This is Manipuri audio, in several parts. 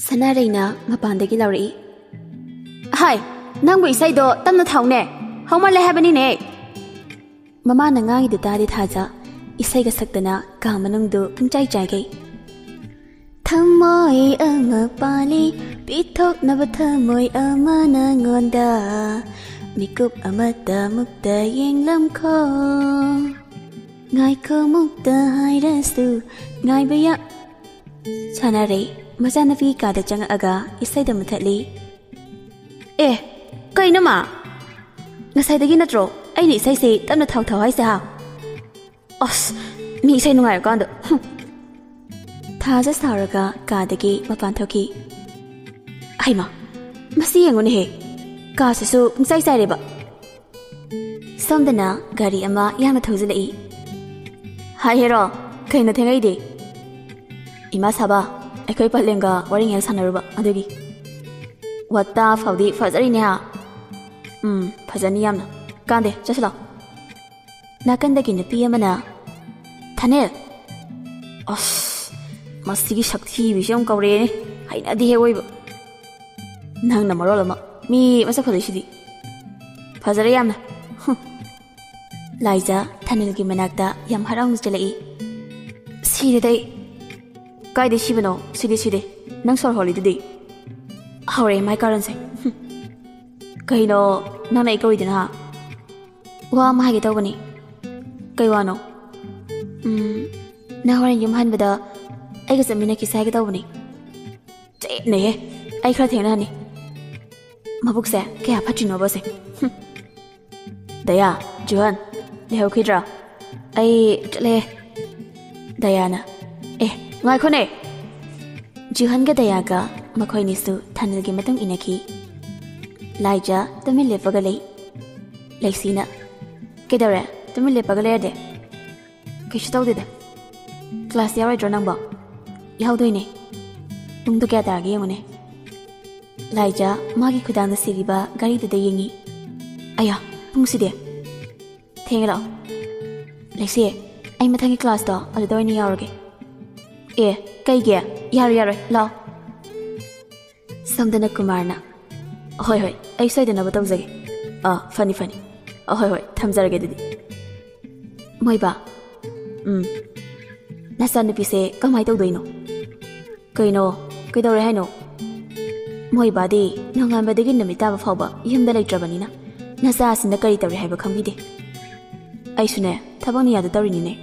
Sanarayna mapandagi lauri. Hai, nangbu isaido tamna thaune. Haumarle habanine. Mama na ngangi du tadi thaja. Isaiga saktana ka manungdu pungchai chaigai. Thamoi ama pali pithok naba thamoi ama na ngonda. Mikup amata mukta yenglam ko. Ngai ko mukta hairasu ngai baya. Sanaray Mazanavi kada chang aga isaida muthali. Kaino ma? Nasaidagi natro aini isai se tamna thau thau haise ha. Mi isai nungai kando. Thaja saraga kadagi mapan thoki. Aima. Masi yengone he. Ka sisu pungsai sai reba. Somdana gari ama yama thozilai. Hai hero, kaino thengai de. Ima saba Ekoi patlenga waring el sanaruba adugi Wata faudi fazari ne ha Fazani yamna Kande chasila Nakandagi nupi amana Thanel Masigi shakti bisham kaure ne Haina di he woiba Nang na marolama Mi masa fadishidi Fazari yamna Laiza Thanelgi manakta yam harang jalai Siri dai Kai de shibano sidi nang sor holi de hore my current say kai no nana ikoi din ha wa ma ge tawani kai wa no na hore yum han bada ai ga samina ki sai ge tawani che ne ai khra thena ni mabuk se ke ha phachi no ba se daya johan le ho khidra ai tle dayana Ngai khone Juhan ga dayaga makhoi nisu thanil gi matang inaki Laija tumi lepaga lei Leisina Kedare tumi lepaga le de Kishu tawde da Class yarai dronang ba Yaudoi ne Pungdo kya taragi yamune Laija magi khudang da siriba gari da yengi Aya pungsi de Thengala Leisi ai mathangi class da adoi ni yaurage Kai gya yar lao Samdana Kumarna Hoi ai sai dana batau zage funny hoi thamjarage didi Moiba Nasa nupi se kamai tawdoino Kaino kaidore haino Moiba di nangamba dagi namita ba phawba yumda leitrabanina Nasa asinda kari tawri haiba khambide Aisune thabani yada tawrini ne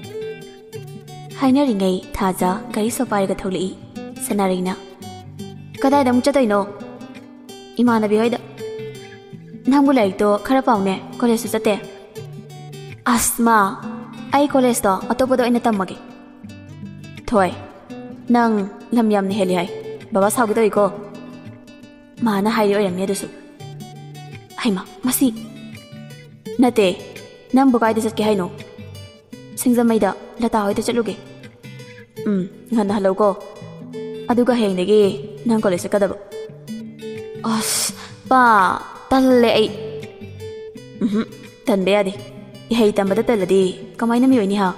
Hainaringai thaja gari sopariga tholei Sanarayna Kadai da muchatoino Imanabi hoida Namgu laik to khara paune college su chate Asma ai college to atopodo ina tammage Thoi Nang lamyam ni heli hai Baba saugi doi ko Mana hairi oyam ne dusu Haima masi Nate Nang bukai da chatke haino Singzamaida lata hoida chatluge Ngana halo ko Aduga hengdegi nang college kadaba Pa talle ai Tanbe ade Ihai tambada taladi kamaina mi oini ha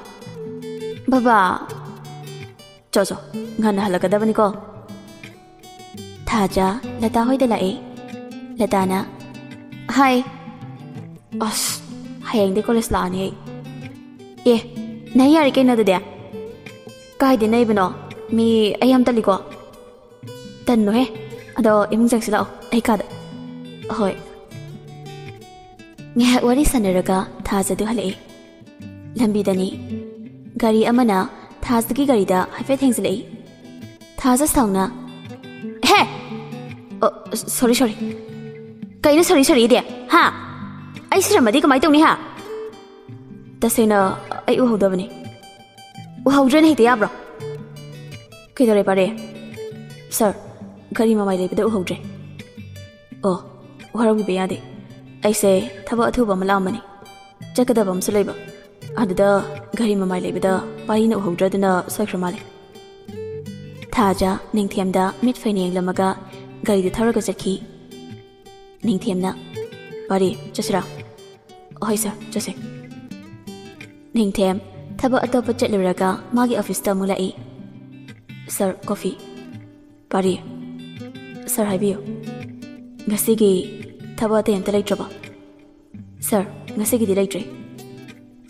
Baba Choso ngana halakadabani ko Thaja lata hoida lai Latana Hai Hayengde college laani Nai yari kaina dade Kai de nai bano Mi ayam tali ko Tanno he Ado imung jang sila ai kada Hoi Ngehak wari sanaraga Thaja du halai Lambi dani Gari amana Thaja ki gari da haifet heng silai Thaja sauna He Sorry Kaina sorry de Ha Ai siramadi kamai tawni ha Tasena ai uhawdabani Uhawdran hekta yabra Kaidore pare Sir Gari mamai leibada uhawdre Uharawi bayade Aise thaba athuba malamani Chakadaba amsulayba Adada gari mamai leibada Parina uhawdradana soikramale Thaja ningthiamda mitfaineng lamaga Gari da tharaga chakhi Ningthiamna Pari chasira Hoi sir chase Ningthem thaba atopa chatluraga magi office ta mulai Sir coffee Pari ꯁꯥꯔ ꯍꯥꯏꯕꯤꯌꯨ ꯉꯁꯤꯒꯤ ꯊꯕꯛ ꯑꯇꯩ ꯑꯝꯇ ꯂꯩꯇ꯭ꯔꯕꯣ ꯁꯥꯔ ꯉꯁꯤꯒꯤꯗꯤ ꯂꯩꯇ꯭ꯔꯦ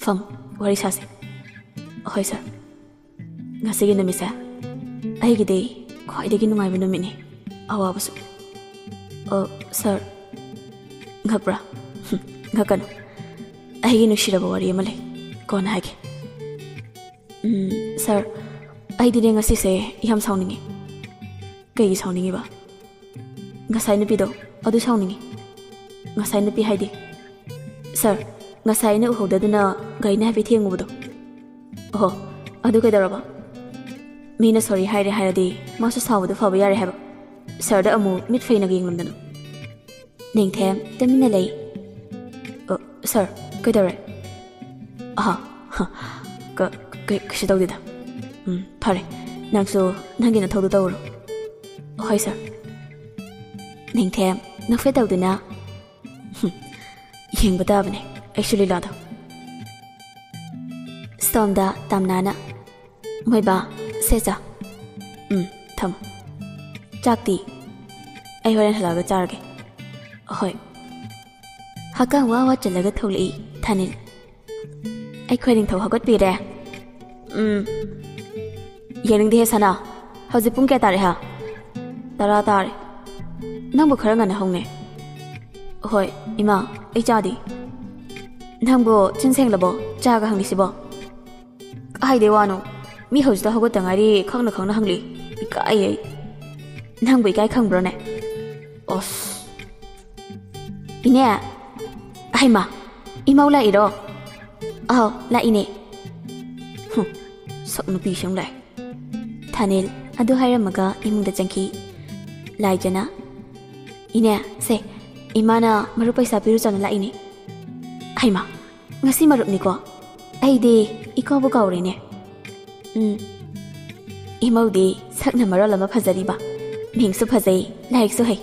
ꯐꯝ ꯋꯥꯔꯤ ꯁꯥꯁꯦ ꯍꯣꯏ ꯁꯥꯔ ꯉꯁꯤꯒꯤ ꯅꯨꯃꯤꯠꯁꯦ ꯑꯩꯒꯤꯗꯤ ꯈ꯭ꯋꯥꯏꯗꯒꯤ ꯅꯨꯡꯉꯥꯏꯕ ꯅꯨꯃꯤꯠꯅꯤ ꯑꯋꯥꯕꯁꯨ ꯁꯥꯔ ꯉꯛꯄ꯭ꯔꯥ ꯉꯛꯀꯅꯨ ꯑꯩꯒꯤ ꯅꯨꯡꯁꯤꯔꯕ ꯋꯥꯔꯤ ꯑꯃ ꯂꯩ ꯀꯣꯟꯅ ꯍꯥꯏꯒꯦ ꯁꯥꯔ ꯑꯩꯗꯤꯅꯦ ꯉꯁꯤꯁꯦ ꯌꯥꯝ ꯁꯥꯎꯅꯤꯡꯉꯤ ꯀꯩꯒꯤ ꯁꯥꯎꯅꯤꯡꯉꯤꯕ ꯉꯁꯥꯏ ꯅꯨꯄꯤꯗꯣ ꯑꯗꯨ ꯁꯥꯎꯅꯤꯡꯉꯤ ꯉꯁꯥꯏ ꯅꯨꯄꯤ ꯍꯥꯏꯗꯤ ꯁꯥꯔ ꯉꯁꯥꯏ ꯑꯩꯅ ꯎꯍꯧꯗꯗꯨꯅ ꯒꯥꯔꯤꯅ ꯍꯥꯏꯐꯦꯠ ꯊꯦꯡꯉꯨꯕꯗꯣ ꯑꯣꯍꯣ ꯑꯗꯨ ꯀꯩꯗꯧꯔꯕ ꯃꯤꯅ ꯁꯣꯔꯤ ꯍꯥꯏꯔꯦ ꯍꯥꯏꯔꯗꯤ ꯃꯥꯁꯨ ꯁꯥꯎꯕꯗꯣ ꯐꯕ ꯌꯥꯔꯦ ꯍꯥꯏꯕ ꯁꯥꯔꯗ ꯑꯃꯨꯛ ꯃꯤꯠ ꯐꯩꯅꯒ ꯌꯦꯡꯂꯝꯗꯅꯨ ꯅꯤꯡꯊꯦꯝ ꯇꯨꯃꯤꯟꯅ ꯂꯩ ꯁꯥꯔ ꯀꯩꯗꯧꯔꯦ ꯀꯩꯁꯨ ꯇꯧꯗꯦꯗ ꯐꯔꯦ ꯅꯪꯁꯨ ꯅꯪꯒꯤ ꯅꯊꯧꯗꯨ ꯇꯧꯔꯣ ꯍꯣꯏ ꯁꯥꯔ ꯅꯤꯡꯊꯦꯝ ꯅꯣꯛꯐꯦꯠ ꯇꯧꯗꯨꯅ ꯌꯦꯡꯕ ꯇꯥꯕꯅꯦ ꯑꯩꯁꯨ ꯂꯤꯂꯥꯗꯣ ꯁꯣꯝꯗ ꯇꯝꯅꯥꯅ ꯃꯣꯏꯕꯥ ꯁꯦꯆꯥ ꯊꯝꯃꯣ ꯆꯥꯛꯇꯤ ꯑꯩ ꯍꯣꯔꯦꯟ ꯍꯜꯂꯛꯑꯒ ꯆꯥꯔꯒꯦ ꯍꯣꯏ ꯍꯛꯀꯥꯝ ꯋꯥ ꯋꯥ ꯆꯜꯂꯒ ꯊꯣꯛꯂꯛꯏ ꯊꯥꯅꯤꯜ ꯑꯩꯈꯣꯏ ꯅꯤꯡꯊꯧ ꯍꯧꯒꯠꯄꯤꯔꯦ ꯌꯦꯡꯅꯤꯡꯗꯦꯍꯦ ꯁꯅꯥ ꯍꯧꯖꯤꯛ ꯄꯨꯡ ꯀꯌꯥ ꯇꯥꯔꯦ 10 ꯇꯥꯔꯦ ꯅꯪꯕꯨ ꯈꯔ ꯉꯟꯅ ꯍꯧꯅꯦ ꯍꯣꯏ ꯏꯃꯥ ꯑꯩ ꯆꯥꯗꯤ ꯅꯪꯕꯨ ꯆꯤꯟ ꯁꯦꯡꯂꯕꯣ ꯆꯥꯒ ꯍꯪꯂꯤꯁꯤꯕꯣ ꯍꯥꯏꯗꯦ ꯋꯥꯅꯣ ꯃꯤ ꯍꯧꯖꯤꯛꯇ ꯍꯧꯒꯠꯇ ꯉꯥꯏꯔꯤ ꯈꯪꯅ ꯈꯪꯅ ꯍꯪꯂꯤ ꯏꯀꯥꯏ ꯑꯩ ꯅꯪꯕꯨ ꯏꯀꯥꯏ ꯈꯪꯕ꯭ꯔꯣꯅꯦ ꯑꯁ ꯏꯅꯦ ꯍꯩꯃꯥ ꯏꯃꯧ ꯂꯥꯛꯏꯔꯣ ꯑꯥꯎ ꯂꯥꯛꯏꯅꯦ ꯁꯛ ꯅꯨꯄꯤꯁꯤ ꯑꯃꯨꯛ ꯂꯥꯛꯑꯦ ꯊꯥꯅꯤꯜ ꯑꯗꯨ ꯍꯥꯏꯔꯝꯃꯒ ꯏꯃꯨꯡꯗ ꯆꯪꯈꯤ ꯂꯥꯏꯖꯅ ꯏꯅꯦ ꯁꯦ ꯏꯃꯥꯅ ꯃꯔꯨꯞ ꯄꯩꯁꯥ ꯄꯤꯔꯨ ꯆꯅ ꯂꯥꯛꯏꯅꯦ ꯍꯩꯃꯥ ꯉꯁꯤ ꯃꯔꯨꯞꯅꯤꯀꯣ ꯑꯩꯗꯤ ꯏꯀꯥꯎꯕꯨ ꯀꯥꯎꯔꯦꯅꯦ ꯏꯃꯧꯗꯤ ꯁꯛꯅ ꯃꯔꯣꯜ ꯑꯃ ꯐꯖꯔꯤꯕ ꯃꯤꯡꯁꯨ ꯐꯖꯩ ꯂꯥꯏꯔꯤꯛꯁꯨ ꯍꯩ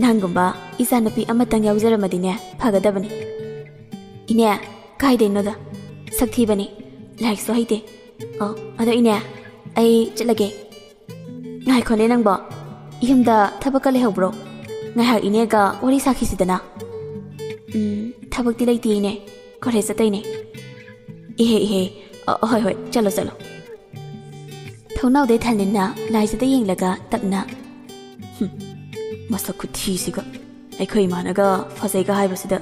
ꯅꯪꯒꯨꯝꯕ ꯏꯆꯥꯅꯨꯄꯤ ꯑꯃꯇꯪ ꯌꯥꯎꯖꯔꯝꯃꯗꯤꯅꯦ ꯐꯒꯗꯕꯅꯤ ꯏꯅꯦ ꯀꯥꯏꯗꯩꯅꯣꯗ ꯁꯛ ꯊꯤꯕꯅꯤ ꯂꯥꯏꯔꯤꯛꯁꯨ ꯍꯩꯇꯦ ꯑꯗꯣ ꯏꯅꯦ ꯑꯩ ꯆꯠꯂꯒꯦ ꯉꯥꯏꯈꯣꯅꯦ ꯅꯪꯕꯣ ꯌꯨꯝꯗ ꯊꯕꯛꯀ ꯂꯩꯍꯧꯕ꯭ꯔꯣ ꯉꯥꯏꯍꯥꯛ ꯏꯅꯦꯒ ꯋꯥꯔꯤ ꯁꯥꯈꯤꯁꯤꯗꯅ ꯊꯕꯛꯇꯤ ꯂꯩꯇꯦ ꯏꯅꯦ ꯀꯣꯂꯦꯖ ꯆꯠꯇꯣꯏꯅꯦ ꯏꯍꯦ ꯍꯣꯏ ꯍꯣꯏ ꯆꯠꯂꯣ ꯊꯣꯡꯅꯥꯎꯗꯩ ꯊꯥꯅꯤꯜꯅ ꯂꯥꯏꯖꯗ ꯌꯦꯡꯂꯒ ꯇꯞꯅ ꯃꯁꯛ ꯈꯨꯊꯤꯁꯤꯒ ꯑꯩꯈꯣꯏ ꯏꯃꯥꯅꯒ ꯐꯖꯩꯒ ꯍꯥꯏꯕꯁꯤꯗ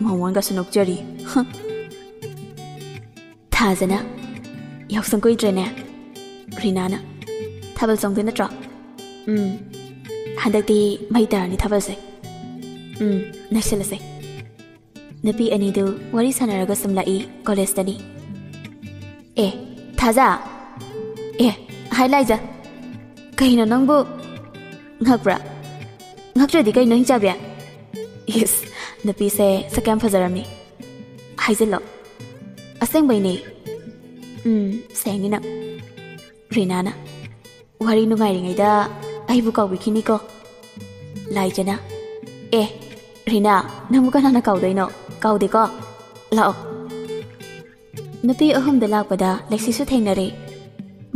ꯃꯉꯣꯟꯒꯁꯨ ꯅꯣꯛꯆꯔꯤ ꯊꯥꯖꯅ ꯌꯥꯎꯁꯪ ꯀꯨꯏꯗ꯭ꯔꯦꯅꯦ ꯔꯤꯅꯥꯅ ꯊꯥꯕꯜ ꯆꯣꯡꯗꯣꯏ ꯅꯠꯇ꯭ꯔꯣ ꯍꯟꯗꯛꯇꯤ ꯃꯩ ꯇꯥꯔꯅꯤ ꯊꯥꯕꯜꯁꯦ ꯅꯛꯁꯤꯜꯂꯁꯦ ꯅꯨꯄꯤ ꯑꯅꯤꯗꯨ ꯋꯥꯔꯤ ꯁꯥꯟꯅꯔꯒ ꯁꯨꯝ ꯂꯥꯛꯏ ꯀꯣꯂꯦꯖꯇꯅꯤ ꯊꯥꯖ ꯍꯥꯏ ꯂꯥꯏꯖ ꯀꯩꯅꯣ ꯅꯪꯕꯨ ꯉꯛꯄ꯭ꯔꯥ ꯉꯛꯇ꯭ꯔꯗꯤ ꯀꯩꯅꯣ ꯍꯤꯡꯆꯥꯕꯤ ꯏꯁ ꯅꯨꯄꯤꯁꯦ ꯁꯛ ꯌꯥꯝ ꯐꯖꯔꯝꯃꯤ ꯍꯥꯏꯖꯤꯜꯂꯣ ꯑꯁꯦꯡꯕꯩꯅꯦ ꯁꯦꯡꯅꯤ ꯅꯪ ꯔꯤꯅꯥꯅ ꯋꯥꯔꯤ ꯅꯨꯡꯉꯥꯏꯔꯤꯉꯩꯗ ꯑꯩꯕꯨ ꯀꯥꯎꯕꯤꯈꯤꯅꯤꯀꯣ ꯂꯥꯏꯖꯅ ꯔꯤꯅꯥ ꯅꯪꯕꯨ ꯀꯅꯥꯅ ꯀꯥꯎꯗꯣꯏꯅꯣ ꯀꯥꯎꯗꯦꯀꯣ ꯂꯥꯛꯑꯣ ꯅꯨꯄꯤ ꯑꯍꯨꯝꯗ ꯂꯥꯛꯄꯗ ꯂꯩꯁꯤꯁꯨ ꯊꯦꯡꯅꯔꯦ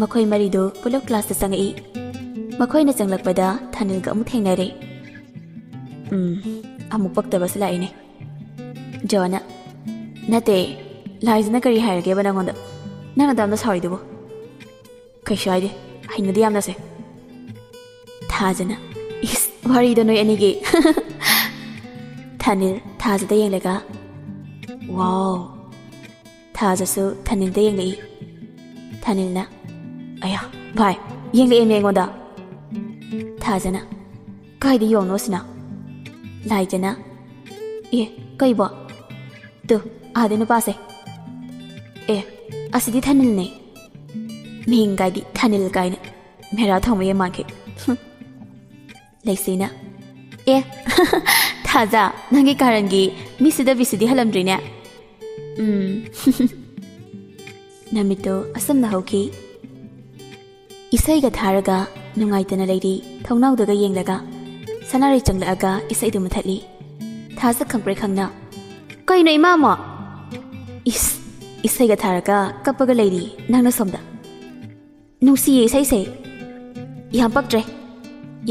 ꯃꯈꯣꯏ ꯃꯔꯤꯗꯨ ꯄꯨꯂꯞ ꯀ꯭ꯂꯥꯁꯇ ꯆꯪꯉꯛꯏ ꯃꯈꯣꯏꯅ ꯆꯪꯂꯛꯄꯗ ꯊꯥꯅꯤꯜꯒ ꯑꯃꯨꯛ ꯊꯦꯡꯅꯔꯦ ꯑꯃꯨꯛ ꯄꯛꯇꯕꯁꯨ ꯂꯥꯛꯏꯅꯦ ꯖꯣꯅ ꯅꯠꯇꯦ ꯂꯥꯏꯖꯅ ꯀꯔꯤ ꯍꯥꯏꯔꯒꯦꯕ ꯅꯪꯉꯣꯟꯗ ꯅꯪꯅ ꯗꯥꯝꯅ ꯁꯥꯎꯔꯤꯗꯨꯕꯨ ꯀꯩꯁꯨ ꯍꯥꯏꯗꯦ ꯍꯩꯅꯗꯤ ꯌꯥꯝꯅꯁꯦ ꯊꯥꯖꯅ ꯏꯁ ꯋꯥꯔꯤꯗꯣ ꯅꯣꯏ ꯑꯅꯤꯒꯤ ꯊꯥꯅꯤꯜ ꯊꯥꯖꯗ ꯌꯦꯡꯂꯒ ꯋꯥꯎ ꯊꯥꯖꯁꯨ ꯊꯥꯅꯤꯜꯗ ꯌꯦꯡꯂꯛꯏ ꯊꯥꯅꯤꯜꯅ ꯑꯌꯥ ꯚꯥꯏ ꯌꯦꯡꯂꯛꯑꯦꯅꯦ ꯑꯩꯉꯣꯟꯗ ꯊꯥꯖꯅ ꯀꯥꯏꯗ ꯌꯣꯡꯅꯣꯁꯤꯅ ꯂꯥꯏꯖꯅ ꯀꯩꯕꯣ ꯇꯨ ꯑꯥꯗꯩ ꯅꯨꯄꯥꯁꯦ ꯑꯁꯤꯗꯤ ꯊꯥꯅꯤꯜꯅꯦ ꯃꯤꯡ ꯀꯥꯏꯗꯤ ꯊꯥꯅꯤꯜ ꯀꯥꯏꯅ ꯃꯦꯔꯥ ꯊꯣꯡꯕ ꯌꯥꯝ ꯃꯥꯟꯈꯤ ꯂꯩꯁꯤꯅ ꯊꯥꯖ ꯅꯪꯒꯤ ꯀꯥꯔꯟꯒꯤ ꯃꯤꯁꯤꯗ ꯕꯤꯁꯤꯗꯤ ꯍꯜꯂꯝꯗ꯭ꯔꯤꯅꯦ ꯅꯨꯃꯤꯠꯇꯨ ꯑꯁꯨꯝꯅ ꯍꯧꯈꯤ ꯏꯁꯩꯒ ꯊꯥꯔꯒ ꯅꯨꯡꯉꯥꯏꯇꯅ ꯂꯩꯔꯤ ꯊꯣꯡꯅꯥꯎꯗꯒ ꯌꯦꯡꯂꯒ ꯁꯅꯥꯔꯩ ꯆꯪꯂꯛꯑꯒ ꯏꯁꯩꯗꯨ ꯃꯨꯊꯠꯂꯤ ꯊꯥꯖ ꯈꯪꯄ꯭ꯔꯦ ꯈꯪꯅ ꯀꯩꯅꯣ ꯏꯃꯥꯃꯣ ꯏꯁꯩꯒ ꯊꯥꯔꯒ ꯀꯞꯄꯒ ꯂꯩꯔꯤ ꯅꯪꯅ ꯁꯣꯝꯗ ꯅꯨꯡꯁꯤꯌꯦ ꯏꯁꯩꯁꯦ ꯌꯥꯝ ꯄꯛꯇ꯭ꯔꯦ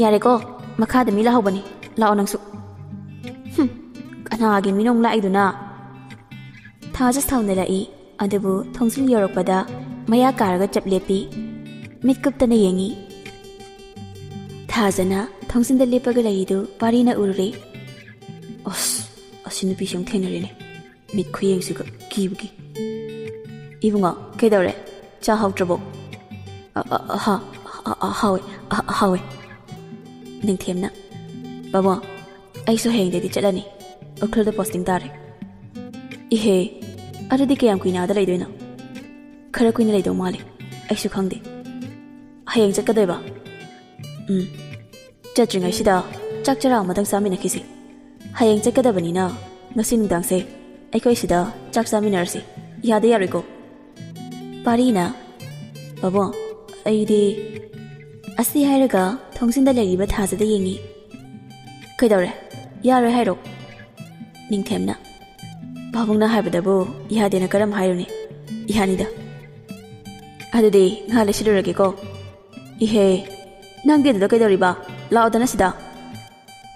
ꯌꯥꯔꯦꯀꯣ ꯃꯈꯥꯗ ꯃꯤ ꯂꯥꯍꯧꯕꯅꯤ ꯂꯥꯛꯑꯣ ꯅꯪꯁꯨ ꯀꯅꯥꯒꯤ ꯃꯤꯅꯣꯡ ꯂꯥꯛꯏꯗꯨꯅ ꯊꯥꯖ ꯁꯥꯎꯅꯔꯛꯏ ꯑꯗꯨꯕꯨ ꯊꯣꯡꯖꯤꯜ ꯌꯧꯔꯛꯄꯗ ꯃꯌꯥ ꯀꯥꯔꯒ ꯆꯞ ꯂꯦꯞꯄꯤ ꯃꯤꯠ ꯀꯨꯞꯇꯅ ꯌꯦꯡꯉꯤ ꯊꯥꯖꯅ ꯊꯣꯡꯖꯤꯟꯗ ꯂꯦꯞꯄꯒ ꯂꯩꯔꯤꯗꯨ ꯄꯥꯔꯤꯅ ꯎꯔꯨꯔꯦ ꯑꯁ ꯑꯁꯤ ꯅꯨꯄꯤꯁꯤ ꯑꯃꯨꯛ ꯊꯦꯡꯅꯔꯦꯅꯦ ꯃꯤꯠ ꯈꯨꯌꯦꯡꯁꯤꯒ ꯀꯤꯕꯒꯤ 이붕아 그래도래 ꯆꯥ ꯍꯥꯎꯇ꯭ꯔꯕꯣ ꯍꯥꯎꯋꯦ ꯅꯤꯡꯊꯦꯝꯅ ꯕꯥꯕꯣ ꯑꯩꯁꯨ ꯍꯌꯦꯡꯗꯩꯗꯤ ꯆꯠꯂꯅꯤ ꯎꯈ꯭ꯔꯨꯜꯗ ꯄꯣꯁꯇꯤꯡ ꯇꯥꯔꯦ 이ꯍꯦ ꯑꯗꯨꯗꯤ ꯀꯌꯥꯝ ꯀꯨꯏꯅ ꯑꯥꯗ ꯂꯩꯗꯣꯏꯅꯣ ꯈꯔ ꯀꯨꯏꯅ ꯂꯩꯗꯧ ꯃꯥꯜꯂꯦ ꯑꯩꯁꯨ ꯈꯪꯗꯦ ꯍꯌꯦꯡ ꯆꯠꯀꯗꯣꯏꯕ ꯆꯠꯇ꯭ꯔꯤꯉꯩꯁꯤꯗ ꯆꯥꯛ ꯆꯔꯥ ꯑꯃꯇꯪ ꯆꯥꯃꯤꯟꯅꯈꯤꯁꯤ ꯍꯌꯦꯡ ꯆꯠꯀꯗꯕꯅꯤꯅ ꯉꯁꯤ ꯅꯨꯡꯗꯥꯡꯁꯦ ꯑꯩꯈꯣꯏ ꯁꯤꯗ ꯆꯥꯛ ꯆꯥꯃꯤꯟꯅꯔꯁꯤ ꯌꯥꯗ ꯌꯥꯔꯣꯏꯀꯣ ꯄꯥꯔꯤꯅ ꯕꯥꯕꯣ ꯑꯩꯗꯤ ꯑꯁꯤ ꯍꯥꯏꯔꯒ ꯊꯣꯡꯖꯤꯟꯗ ꯂꯩꯔꯤꯕ ꯊꯥꯖꯗ ꯌꯦꯡꯉꯤ ꯀꯩꯗꯧꯔꯦ ꯌꯥꯔꯣꯏ ꯍꯥꯏꯔꯣ ꯅꯤꯡꯊꯦꯝꯅ ꯄꯥꯕꯨꯡꯅ ꯍꯥꯏꯕꯗꯕꯨ ꯌꯥꯗꯦꯅ ꯀꯔꯝ ꯍꯥꯏꯔꯨꯅꯤ ꯌꯥꯅꯤꯗ ꯑꯗꯨꯗꯤ ꯉꯥ ꯂꯩꯁꯤꯜꯂꯨꯔꯒꯦꯀꯣ 이ꯍꯦ ꯅꯪꯗꯤ ꯑꯗꯨꯗ ꯀꯩꯗꯧꯔꯤꯕ ꯂꯥꯛꯑꯣꯗꯅ ꯁꯤꯗ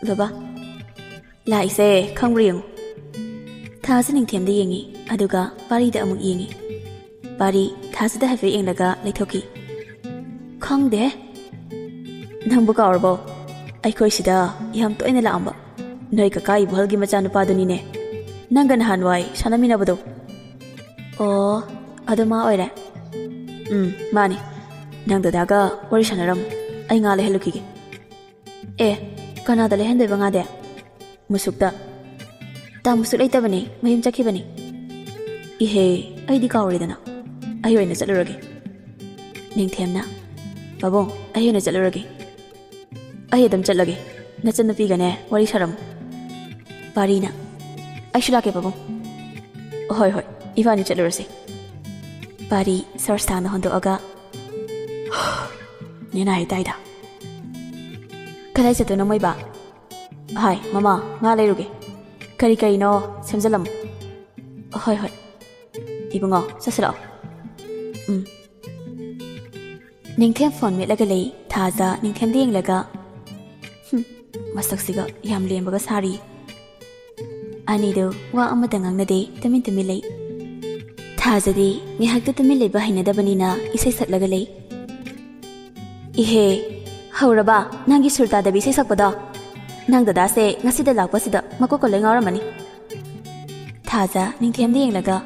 ꯕꯥꯕꯥ ꯂꯥꯛꯏꯁꯦ ꯈꯪꯕ꯭ꯔꯥ ꯌꯦꯡꯉꯨ ꯊꯥꯖ ꯅꯤꯡꯊꯦꯝꯗ ꯌꯦꯡꯉꯤ ꯑꯗꯨꯒ ꯄꯥꯔꯤꯗ ꯑꯃꯨꯛ ꯌꯦꯡꯉꯤ ꯄꯥꯔꯤ ꯊꯥꯖꯗ ꯍꯥꯏꯐꯦꯠ ꯌꯦꯡꯂꯒ ꯂꯩꯊꯣꯛꯈꯤ ꯈꯪꯗꯦ ꯅꯪꯕꯨ ꯀꯥꯎꯔꯕꯣ ꯑꯩꯈꯣꯏ ꯁꯤꯗ ꯌꯥꯝ ꯇꯣꯏꯅ ꯂꯥꯛꯑꯝꯕ ꯅꯣꯏ ꯀꯀꯥ ꯏꯕꯨꯍꯜꯒꯤ ꯃꯆꯥꯅꯨꯄꯥꯗꯨꯅꯤꯅꯦ ꯅꯪꯒ ꯅꯍꯥꯟꯋꯥꯏ ꯁꯥꯟꯅꯃꯤꯟꯅꯕꯗꯣ ꯑꯣ ꯑꯗꯨ ꯃꯥ ꯑꯣꯏꯔꯦ ꯃꯥꯅꯤ ꯅꯪ ꯗꯗꯥꯒ ꯋꯥꯔꯤ ꯁꯥꯟꯅꯔꯝꯃꯨ ꯑꯩ ꯉꯥ ꯂꯩꯍꯜꯂꯨꯈꯤꯒꯦ ꯑꯦ ꯀꯅꯥꯗ ꯂꯩꯍꯟꯗꯣꯏꯕ ꯉꯥꯗꯤ ꯃꯨꯁꯨꯛꯇ ꯇꯥꯃꯨꯁꯨꯛ ꯂꯩꯇꯕꯅꯤ ꯃꯌꯨꯝ ꯆꯠꯈꯤꯕꯅꯤ 이ꯍꯦ ꯑꯩꯗꯤ ꯀꯥꯎꯔꯦꯗꯅ ꯑꯩ ꯑꯣꯏꯅ ꯆꯠꯂꯨꯔꯒꯦ ꯅꯤꯡꯊꯦꯝꯅ ꯄꯥꯕꯨꯡ ꯑꯩ ꯑꯣꯏꯅ ꯆꯠꯂꯨꯔꯒꯦ ꯑꯩ ꯑꯗꯨꯝ ꯆꯠꯂꯒꯦ ꯅꯆꯟꯅꯨꯄꯤꯒꯅꯦ ꯋꯥꯔꯤ ꯁꯥꯔꯝꯃꯨ ꯄꯥꯔꯤꯅ ꯑꯩꯁꯨ ꯂꯥꯛꯀꯦ ꯄꯥꯕꯨꯡ ꯍꯣꯏ ꯏꯕꯥꯅꯤ ꯆꯠꯂꯨꯔꯁꯤ ꯄꯥꯔꯤ ꯁꯔ ꯁꯥꯡꯅ ꯍꯣꯟꯗꯣꯛꯑꯒ ꯅꯦꯅꯥꯏ ꯇꯥꯏꯗ ꯀꯗꯥꯏ ꯆꯠꯇꯣꯏꯅꯣ ꯃꯣꯏꯕ ꯍꯥꯏ ꯃꯃꯥ ꯉꯥ ꯂꯩꯔꯨꯒꯦ ꯀꯔꯤꯅꯣ ꯁꯦꯝꯖꯜꯂꯝꯃꯨ ꯍꯣꯏ 이붕아 ꯆꯠꯁꯤꯂꯥꯛꯑꯣ ꯅꯤꯡꯊꯦꯝ ꯐꯣꯟ ꯃꯦꯠꯂꯒ ꯂꯩ ꯊꯥꯖ ꯅꯤꯡꯊꯦꯝꯗ ꯌꯦꯡꯂꯒ ꯃꯁꯛꯁꯤꯒ ꯌꯥꯝ ꯂꯦꯝꯕꯒ ꯁꯥꯔꯤ ꯑꯅꯤꯗꯨ ꯋꯥ ꯑꯃꯇ ꯉꯥꯡꯅꯗꯦ ꯇꯨꯃꯤꯟ ꯂꯩ ꯊꯥꯖꯗꯤ ꯉꯥꯏꯍꯥꯛꯇ ꯇꯨꯃꯤꯟ ꯂꯩꯕ ꯍꯩꯅꯗꯕꯅꯤꯅ ꯏꯁꯩ ꯁꯛꯂꯒ ꯂꯩ 이ꯍꯦ ꯍꯧꯔꯕ ꯅꯪꯒꯤ ꯁꯨꯔ ꯇꯥꯗꯕꯤ ꯏꯁꯩ ꯁꯛꯄꯗꯣ ꯅꯪ ꯗꯗꯥꯁꯦ ꯉꯁꯤꯗ ꯂꯥꯛꯄꯁꯤꯗ ꯃꯀꯣꯛꯀ ꯂꯣꯏ ꯉꯥꯎꯔꯝꯃꯅꯤ ꯊꯥꯖ ꯅꯤꯡꯊꯦꯝꯗ ꯌꯦꯡꯂꯒ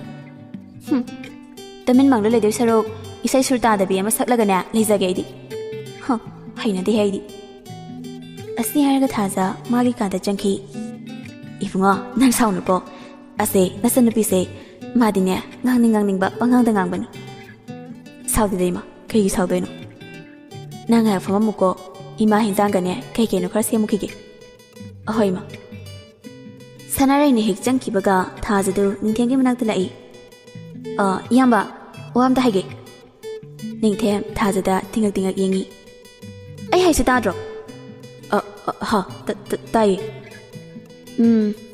ꯇꯨꯃꯤꯟ ꯃꯥꯡꯗ ꯂꯩꯗꯣꯏ ꯁꯔꯨꯛ ꯏꯁꯩ ꯁꯨꯔ ꯇꯥꯗꯕꯤ ꯑꯃ ꯁꯛꯂꯒꯅꯦ ꯂꯩꯖꯒꯦ ꯑꯩꯗꯤ ꯍꯩꯅꯗꯦ ꯑꯩꯗꯤ ꯑꯁꯤ ꯍꯥꯏꯔꯒ ꯊꯥꯖ ꯃꯥꯒꯤ ꯀꯥꯗ ꯆꯪꯈꯤ 이붕아 ꯅꯪ ꯁꯥꯎꯅꯨꯀꯣ ꯑꯁꯦ ꯅꯆꯟꯅꯨꯄꯤꯁꯦ ꯃꯥꯗꯤꯅꯦ ꯉꯥꯡꯅꯤꯡꯕ ꯄꯉꯥꯡꯗ ꯉꯥꯡꯕꯅꯤ ꯁꯥꯎꯗꯦꯗ ꯏꯃꯥ ꯀꯩꯒꯤ ꯁꯥꯎꯗꯣꯏꯅꯣ ꯅꯪ ꯉꯥꯏꯍꯥꯛ ꯐꯝꯃꯝꯃꯨꯀꯣ ꯏꯃꯥ ꯍꯤꯟꯖꯥꯡꯒꯅꯦ ꯀꯩꯅꯣ ꯈꯔ ꯁꯦꯝꯃꯨꯈꯤꯒꯦ ꯑꯍꯣꯏ ꯏꯃꯥ ꯁꯅꯥꯔꯩꯅ ꯍꯦꯛ ꯆꯪꯈꯤꯕꯒ ꯊꯥꯖꯗꯨ ꯅꯤꯡꯊꯦꯝꯒꯤ ꯃꯅꯥꯛꯇ ꯂꯥꯛꯏ ꯏꯌꯥꯝꯕ ꯋꯥ ꯑꯝꯇ ꯍꯥꯏꯒꯦ ꯅꯤꯡꯊꯦꯝ ꯊꯥꯖꯗ ꯇꯤꯡꯉꯛ ꯌꯦꯡꯉꯤ ꯑꯩ ꯍꯥꯏꯁꯦ ꯇꯥꯗ꯭ꯔꯣ ꯇꯥꯏꯌꯦ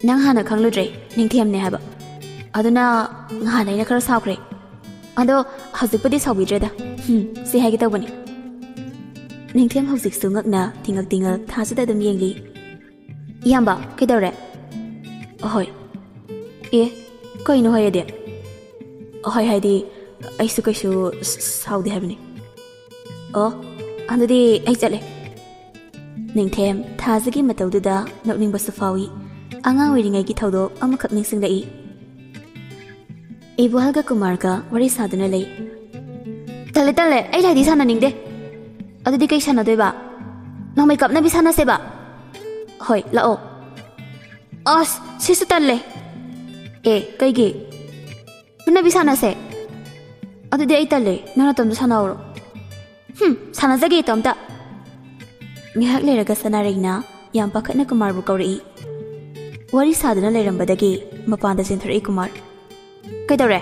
ꯅꯪ ꯍꯥꯟꯅ ꯈꯪꯂꯨꯗ꯭ꯔꯦ ꯅꯤꯡꯊꯦꯝꯅꯦ ꯍꯥꯏꯕ ꯑꯗꯨꯅ ꯉꯍꯥꯟ ꯑꯩꯅ ꯈꯔ ꯁꯥꯎꯈ꯭ꯔꯦ ꯑꯗꯣ ꯍꯧꯖꯤꯛꯄꯨꯗꯤ ꯁꯥꯎꯕꯤꯗ꯭ꯔꯦꯗ ꯁꯤ ꯍꯥꯏꯒꯦ ꯇꯧꯕꯅꯤ ꯅꯤꯡꯊꯦꯝ ꯍꯧꯖꯤꯛꯁꯨ ꯉꯛꯅ ꯇꯤꯡꯉꯛ ꯊꯥꯖꯗ ꯑꯗꯨꯝ ꯌꯦꯡꯂꯤ ꯏꯌꯥꯝꯕ ꯀꯩꯗꯧꯔꯦ ꯑꯍꯣꯏ ꯀꯩꯅꯣ ꯍꯥꯏꯌꯦꯗꯤ ꯑꯍꯣꯏ ꯍꯥꯏꯗꯤ ꯑꯩꯁꯨ ꯀꯩꯁꯨ ꯁꯥꯎꯗꯦ ꯍꯥꯏꯕꯅꯤ ꯑꯗꯨꯗꯤ ꯑꯩ ꯆꯠꯂꯦ ꯅꯤꯡꯊꯦꯝ ꯊꯥꯖꯒꯤ ꯃꯇꯧꯗꯨꯗ ꯅꯣꯛꯅꯤꯡꯕꯁꯨ ꯐꯥꯎꯏ ꯑꯉꯥꯡ ꯑꯣꯏꯔꯤꯉꯩꯒꯤ ꯊꯧꯗꯣꯛ ꯑꯃꯈꯛ ꯅꯤꯡꯁꯤꯡꯂꯛꯏ ꯏꯕꯨꯍꯜꯒ ꯀꯨꯃꯥꯔꯒ ꯋꯥꯔꯤ ꯁꯥꯗꯨꯅ ꯂꯩ ꯇꯜꯂꯦ ꯑꯩ ꯂꯥꯏꯗꯤ ꯁꯥꯟꯅꯅꯤꯡꯗꯦ ꯑꯗꯨꯗꯤ ꯀꯩ ꯁꯥꯟꯅꯗꯣꯏꯕ ꯅꯣꯡꯃꯩ ꯀꯥꯞꯅꯕꯤ ꯁꯥꯟꯅꯁꯦꯕ ꯍꯣꯏ ꯂꯥꯛꯑꯣ ꯑꯁ ꯁꯤꯁꯨ ꯇꯜꯂꯦ ꯀꯩꯒꯤ ꯐꯨꯅꯕꯤ ꯁꯥꯟꯅꯁꯦ ꯑꯗꯨꯗꯤ ꯑꯩ ꯇꯜꯂꯦ ꯅꯪ ꯅꯇꯣꯝꯇ ꯁꯥꯟꯅꯧꯔꯣ ꯁꯥꯟꯅꯖꯒꯦ ꯏꯇꯣꯝꯇ ꯉꯥꯏꯍꯥꯛ ꯂꯩꯔꯒ ꯁꯅꯥꯔꯩꯅ ꯌꯥꯝ ꯄꯥꯈꯠꯅ ꯀꯨꯃꯥꯔꯕꯨ ꯀꯧꯔꯛꯏ ꯋꯥꯔꯤ ꯁꯥꯗꯨꯅ ꯂꯩꯔꯝꯕꯗꯒꯤ ꯃꯄꯥꯟꯗ ꯆꯦꯟꯊꯣꯔꯛꯏ ꯀꯨꯃꯥꯔ ꯀꯩꯗꯧꯔꯦ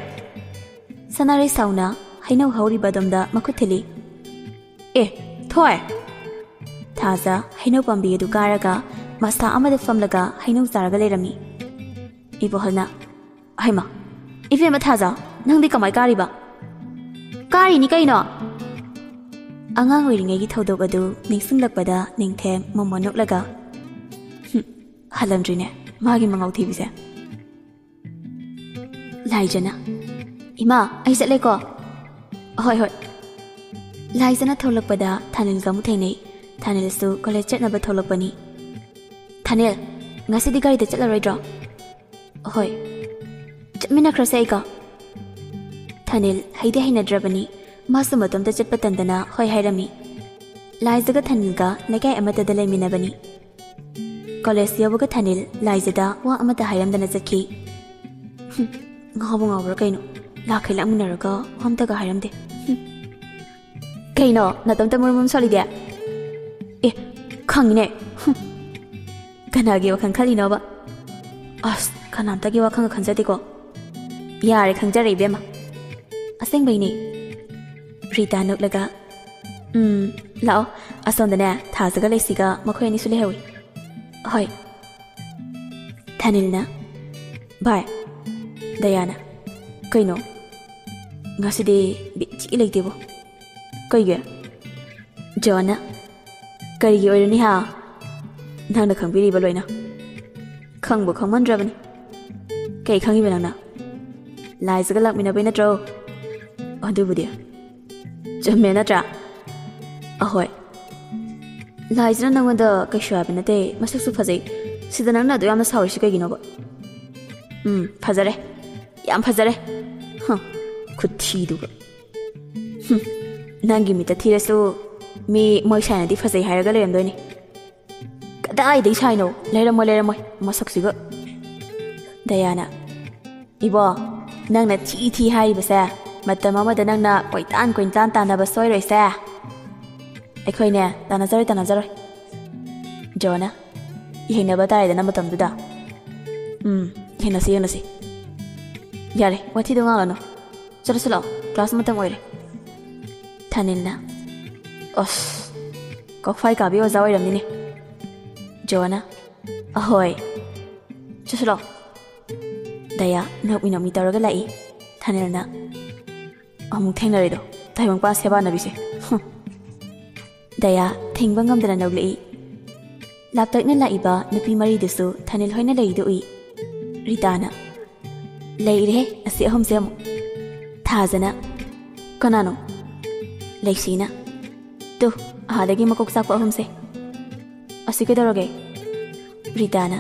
ꯁꯅꯥꯔꯩ ꯁꯥꯎꯅ ꯍꯩꯅꯧ ꯍꯧꯔꯤꯕ ꯑꯗꯣꯝꯗ ꯃꯈꯨꯠ ꯊꯤꯜꯂꯤ ꯊꯣꯏ ꯊꯥꯖ ꯍꯩꯅꯧ ꯄꯥꯝꯕꯤ ꯑꯗꯨ ꯀꯥꯔꯒ ꯃꯁꯥ ꯑꯃꯗ ꯐꯝꯂꯒ ꯍꯩꯅꯧ ꯆꯥꯔꯒ ꯂꯩꯔꯝꯃꯤ 이보ꯍꯜꯅ ꯍꯩꯃꯥ ꯏꯕꯦꯝꯃ ꯊꯥꯖ ꯅꯪꯗꯤ ꯀꯃꯥꯏ ꯀꯥꯔꯤꯕ ꯀꯥꯔꯤꯅꯤ ꯀꯩꯅꯣ ꯑꯉꯥꯡ ꯑꯣꯏꯔꯤꯉꯩꯒꯤ ꯊꯧꯗꯣꯛ ꯑꯗꯨ ꯅꯤꯡꯁꯤꯡꯂꯛꯄꯗ ꯅꯤꯡꯊꯦꯝ ꯃꯣꯃꯣꯟ ꯅꯣꯛꯂꯒ ꯍꯜꯂꯝꯗ꯭ꯔꯤꯅꯦ ꯃꯥꯒꯤ ꯃꯉꯥꯎ ꯊꯤꯕꯤꯁꯦ꯫ ꯂꯥꯏꯖꯅ ꯏꯃꯥ ꯑꯩ ꯆꯠꯂꯦꯀꯣ꯫ ꯍꯣꯏ ꯍꯣꯏ꯫ ꯂꯥꯏꯖꯅ ꯊꯣꯛꯂꯛꯄꯗ ꯊꯥꯅꯤꯜꯒ ꯑꯃꯨꯛ ꯊꯦꯡꯅꯩ꯫ ꯊꯥꯅꯤꯜꯁꯨ ꯀꯣꯂꯦꯖ ꯆꯠꯅꯕ ꯊꯣꯛꯂꯛꯄꯅꯤ꯫ ꯊꯥꯅꯤꯜ ꯉꯁꯤꯗꯤ ꯒꯥꯔꯤꯗ ꯆꯠꯂꯔꯣꯏꯗ꯭ꯔꯣ? ꯍꯣꯏ ꯆꯠꯃꯤꯟꯅꯈ꯭ꯔꯁꯦ ꯑꯩꯒ꯫ ꯊꯥꯅꯤꯜ ꯍꯩꯗꯤ ꯍꯩꯅꯗ꯭ꯔꯕꯅꯤ꯫ ꯃꯥꯁꯨ ꯃꯇꯣꯝꯇ ꯆꯠꯄ ꯇꯟꯗꯅ ꯍꯣꯏ ꯍꯥꯏꯔꯝꯃꯤ꯫ ꯂꯥꯏꯖꯒ ꯊꯥꯅꯤꯜꯒ ꯂꯩꯀꯥꯏ ꯑꯃꯠꯇꯗ ꯂꯩꯃꯤꯟꯅꯕꯅꯤ꯫ ꯀꯣꯂꯦꯖ ꯌꯧꯕꯒ ꯊꯥꯅꯤꯜ ꯂꯥꯏꯖꯗ ꯋꯥ ꯑꯃꯠꯇ ꯍꯥꯏꯔꯝꯗꯅ ꯆꯠꯈꯤ꯫ ꯉꯥꯎꯕ ꯉꯥꯎꯕ꯭ꯔꯥ ꯀꯩꯅꯣ ꯂꯥꯛꯈꯩ ꯂꯥꯛꯃꯤꯟꯅꯔꯒ ꯑꯝꯇꯒ ꯍꯥꯏꯔꯝꯗꯦ꯫ ꯀꯩꯅꯣ ꯅꯇꯣꯝꯇ ꯃꯔꯨꯝ ꯁꯣꯜꯂꯤꯗꯦ? ꯑꯦ ꯈꯪꯉꯤꯅꯦ꯫ ꯀꯅꯥꯒꯤ ꯋꯥꯈꯜ ꯈꯜꯂꯤꯅꯣꯕ? ꯑꯁ ꯀꯅꯥꯝꯇꯒꯤ ꯋꯥꯈꯜꯒ ꯈꯟꯖꯗꯦꯀꯣ꯫ ꯌꯥꯔꯦ ꯈꯪꯖꯔꯦ ꯏꯕꯦꯝꯃ꯫ ꯑꯁꯦꯡꯕꯩꯅꯦ꯫ ꯔꯤꯇꯥ ꯅꯣꯛꯂꯒ ꯂꯥꯛꯑꯣ ꯑꯁꯣꯝꯗꯅꯦ ꯊꯥꯖꯒ ꯂꯩꯁꯤꯒ ꯃꯈꯣꯏ ꯑꯅꯤꯁꯨ ꯂꯩꯍꯧꯏ꯫ ꯍꯣꯏ꯫ ꯊꯥꯅꯤꯜꯅ ꯚꯥꯏ꯫ ꯗꯌꯥꯅ ꯀꯩꯅꯣ ꯉꯁꯤꯗꯤ ꯕꯤꯠꯆꯤ ꯂꯩꯇꯦꯕꯣ꯫ ꯀꯩꯒꯤ? ꯖꯣꯟꯅ ꯀꯔꯤꯒꯤ ꯑꯣꯏꯔꯅꯤ ꯍꯥ? ꯅꯪꯅ ꯈꯪꯕꯤꯔꯤꯕ ꯂꯣꯏꯅ꯫ ꯈꯪꯕꯨ ꯈꯪꯃꯟꯗ꯭ꯔꯕꯅꯤ꯫ ꯀꯩ ꯈꯪꯉꯤꯕ ꯅꯪꯅ? ꯂꯥꯏꯖꯒ ꯂꯥꯛꯃꯤꯟꯅꯕꯩ ꯅꯠꯇ꯭ꯔꯣ? ꯑꯗꯨꯕꯨꯗꯤ ꯆꯨꯝꯃꯦ ꯅꯠꯇ꯭ꯔꯥ? ꯑꯍꯣꯏ꯫ ꯂꯥꯏꯖꯅ ꯅꯪꯉꯣꯟꯗ ꯀꯩꯁꯨ ꯍꯥꯏꯕ ꯅꯠꯇꯦ ꯃꯁꯛꯁꯨ ꯐꯖꯩ꯫ ꯁꯤꯗ ꯅꯪꯅ ꯑꯗꯨ ꯌꯥꯝꯅ ꯁꯥꯎꯔꯤꯁꯤ ꯀꯩꯒꯤꯅꯣꯕ? ꯐꯖꯔꯦ ꯌꯥꯝ ꯐꯖꯔꯦ꯫ ꯈꯨꯊꯤꯗꯨꯒ꯫ ꯅꯪꯒꯤ ꯃꯤꯠꯇ ꯊꯤꯔꯁꯨ ꯃꯤ ꯃꯣꯏ ꯁꯥꯏꯅꯗꯤ ꯐꯖꯩ ꯍꯥꯏꯔꯒ ꯂꯩꯔꯝꯗꯣꯏꯅꯤ꯫ ꯀꯗꯥꯏꯗꯩ ꯁꯥꯏꯅꯣ? ꯂꯩꯔꯝꯃꯣꯏ ꯃꯁꯛꯁꯤꯒ꯫ ꯗꯌꯥꯅ ꯏꯕꯣ ꯅꯪꯅ ꯊꯤ ꯍꯥꯏꯔꯤꯕꯁꯦ ꯃꯇꯝ ꯑꯃꯗ ꯅꯪꯅ ꯀꯣꯏꯇꯥꯟ ꯇꯥꯟꯅꯕ ꯁꯣꯏꯔꯣꯏꯁꯦ꯫ ꯑꯩꯈꯣꯏꯅꯦ ꯇꯥꯟꯅꯖꯔꯣꯏ꯫ ꯖꯣꯅ ꯌꯦꯡꯅꯕ ꯇꯥꯔꯦꯗꯅ ꯃꯇꯝꯗꯨꯗ꯫ ꯌꯦꯡꯅꯁꯤ꯫ ꯌꯥꯔꯦ ꯋꯥꯊꯤꯗꯣ ꯉꯥꯡꯂꯅꯨ꯫ ꯆꯠꯂꯁꯤ ꯂꯥꯛꯑꯣ ꯀ꯭ꯂꯥꯁ ꯃꯇꯝ ꯑꯣꯏꯔꯦ꯫ ꯊꯥꯅꯤꯜꯅ ꯑꯁ ꯀꯣꯛꯐꯥꯏ ꯀꯥꯕꯤ ꯑꯣꯖꯥ ꯑꯣꯏꯔꯝꯅꯤꯅꯦ꯫ ꯖꯣꯅ ꯑꯍꯣꯏ ꯆꯠꯁꯤ ꯂꯥꯛꯑꯣ꯫ ꯗꯌꯥ ꯅꯣꯛꯃꯤ ꯇꯧꯔꯒ ꯂꯥꯛꯏ꯫ ꯊꯥꯅꯤꯜꯅ ꯑꯃꯨꯛ ꯊꯦꯡꯅꯔꯦꯗꯣ ꯇꯥꯏꯕꯪꯄꯥꯟ ꯁꯦꯕꯥꯅꯕꯤꯁꯦ꯫ ꯗꯌꯥ ꯊꯤꯡꯕ ꯉꯝꯗꯅ ꯅꯣꯛꯂꯛꯏ꯫ ꯂꯥꯞꯇꯛꯅ ꯂꯥꯛꯏꯕ ꯅꯨꯄꯤ ꯃꯔꯤꯗꯨꯁꯨ ꯊꯥꯅꯤꯜ ꯍꯣꯏꯅ ꯂꯩꯔꯤꯗꯨ ꯎꯏ꯫ ꯔꯤꯇꯥꯅ ꯂꯩꯔꯦ ꯑꯁꯤ ꯑꯍꯨꯝꯁꯦ ꯑꯃꯨꯛ꯫ ꯊꯥꯖꯅ ꯀꯅꯥꯅꯣ? ꯂꯩꯁꯤꯅ ꯇꯨ ꯑꯥꯗꯒꯤ ꯃꯀꯣꯛ ꯆꯥꯛꯄ ꯑꯍꯨꯝꯁꯦ꯫ ꯑꯁꯤ ꯀꯩꯗꯧꯔꯒꯦ? ꯔꯤꯇꯥꯅ